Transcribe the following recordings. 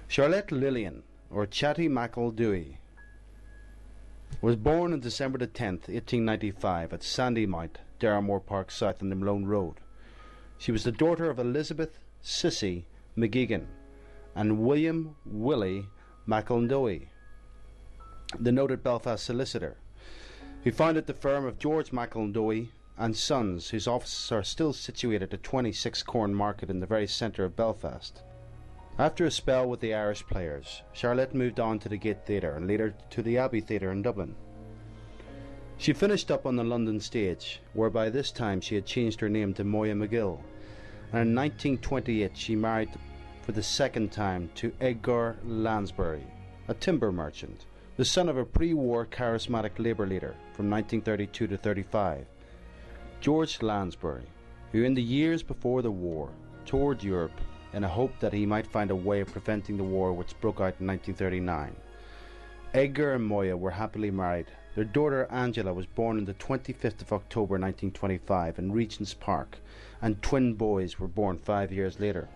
Charlotte Lillian, or Chatty MacEldowie, was born on December the 10th, 1895 at Sandymount, Darramore Park South on the Malone Road. She was the daughter of Elizabeth Sissy McGeegan and William Willie MacEldowie, the noted Belfast solicitor, who founded the firm of George MacEldowie and Sons, whose offices are still situated at 26 Corn Market in the very centre of Belfast. After a spell with the Irish Players, Charlotte moved on to the Gate Theatre and later to the Abbey Theatre in Dublin. She finished up on the London stage, where by this time she had changed her name to Moya McGill, and in 1928 she married for the second time to Angela Lansbury, a timber merchant, the son of a pre-war charismatic labour leader from 1932 to 35, George Lansbury, who in the years before the war toured Europe in a hope that he might find a way of preventing the war which broke out in 1939. Edgar and Moya were happily married. Their daughter Angela was born on the 25th of October 1925 in Regent's Park, and twin boys were born 5 years later.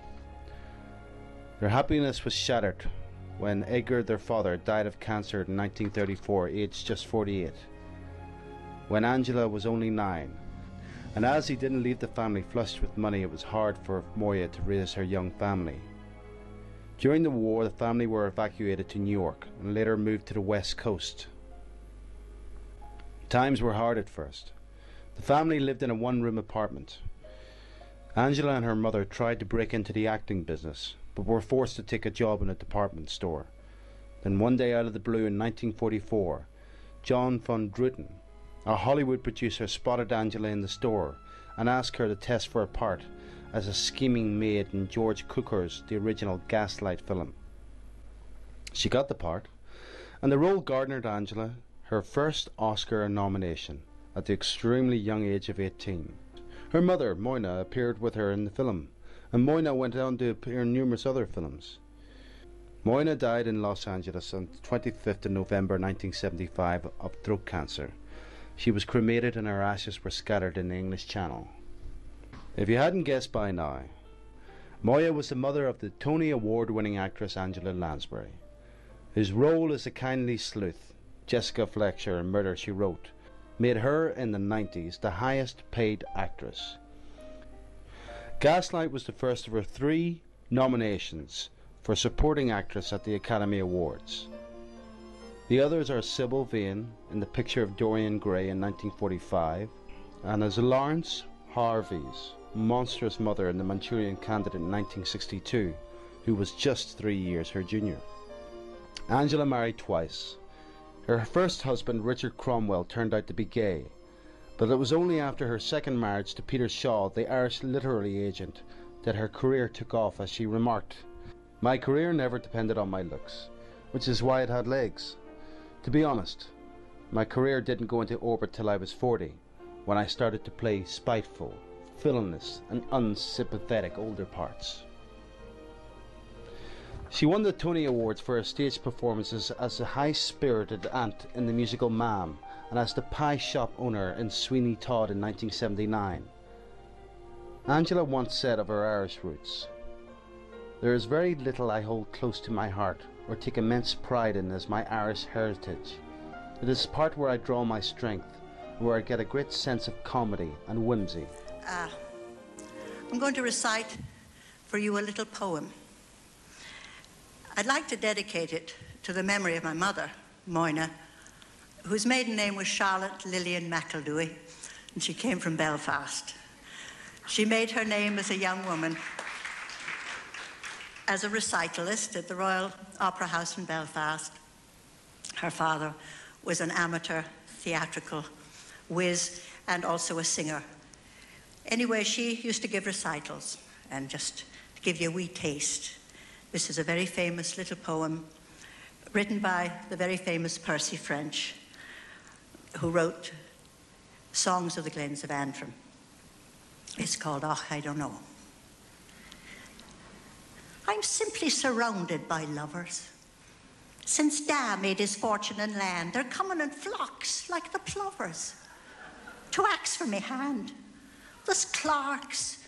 Their happiness was shattered when Edgar, their father, died of cancer in 1934, aged just 48, when Angela was only 9. And as he didn't leave the family flushed with money, it was hard for Moya to raise her young family. During the war, the family were evacuated to New York and later moved to the West Coast. Times were hard at first. The family lived in a one-room apartment. Angela and her mother tried to break into the acting business, but were forced to take a job in a department store. Then one day out of the blue in 1944, John von Druten, a Hollywood producer, spotted Angela in the store and asked her to test for a part as a scheming maid in George Cukor's The Original Gaslight film. She got the part, and the role garnered Angela her first Oscar nomination at the extremely young age of 18. Her mother, Moyna, appeared with her in the film, and Moyna went on to appear in numerous other films. Moyna died in Los Angeles on the 25th of November 1975 of throat cancer. She was cremated and her ashes were scattered in the English Channel. If you hadn't guessed by now, Moya was the mother of the Tony Award-winning actress Angela Lansbury, whose role as the kindly sleuth, Jessica Fletcher in Murder, She Wrote, made her in the 90s the highest paid actress. Gaslight was the first of her 3 nominations for supporting actress at the Academy Awards. The others are Sybil Vane in The Picture of Dorian Gray in 1945, and as Lawrence Harvey's monstrous mother in The Manchurian Candidate in 1962, who was just 3 years her junior. Angela married twice. Her first husband, Richard Cromwell, turned out to be gay, but it was only after her second marriage to Peter Shaw, the Irish literary agent, that her career took off, as she remarked, "My career never depended on my looks, which is why it had legs. To be honest, my career didn't go into orbit till I was 40, when I started to play spiteful, villainous and unsympathetic older parts." She won the Tony Awards for her stage performances as the high-spirited aunt in the musical Ma'am and as the pie shop owner in Sweeney Todd in 1979. Angela once said of her Irish roots, "There is very little I hold close to my heart or take immense pride in as my Irish heritage. It is the part where I draw my strength, where I get a great sense of comedy and whimsy." I'm going to recite for you a little poem. I'd like to dedicate it to the memory of my mother, Moyna, whose maiden name was Charlotte Lillian MacEldowie, and she came from Belfast. She made her name as a young woman as a recitalist at the Royal Opera House in Belfast. Her father was an amateur theatrical whiz and also a singer. Anyway, she used to give recitals, and just to give you a wee taste, this is a very famous little poem written by the very famous Percy French, who wrote Songs of the Glens of Antrim. It's called Och, I Don't Know. I'm simply surrounded by lovers. Since Da made his fortune in land, they're coming in flocks like the plovers to axe for me hand. There's clerks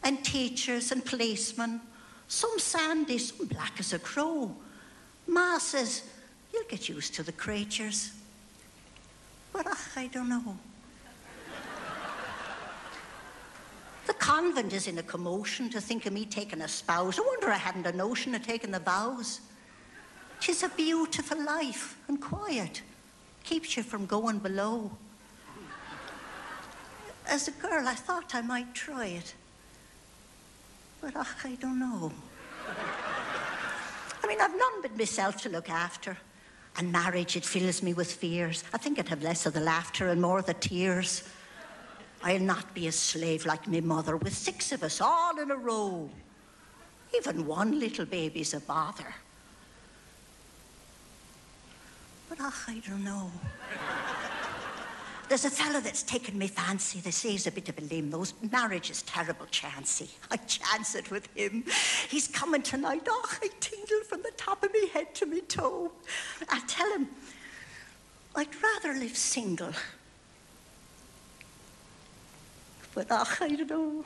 and teachers and policemen, Some sandy, some black as a crow. Ma says, you'll get used to the creatures. But I don't know. The convent is in a commotion to think of me taking a spouse. I wonder I hadn't a notion of taking the vows. 'Tis a beautiful life and quiet. Keeps you from going below. As a girl, I thought I might try it. But I don't know. I mean, I've none but myself to look after. And marriage, it fills me with fears. I think I'd have less of the laughter and more of the tears. I'll not be a slave like me mother, with 6 of us all in a row. Even one little baby's a bother. But I don't know. There's a fella that's taken me fancy. They say he's a bit of a limb. Those marriage is terrible chancy. I chance it with him. He's coming tonight. Oh, I tingle from the top of me head to me toe. I tell him, I'd rather live single. But I don't know.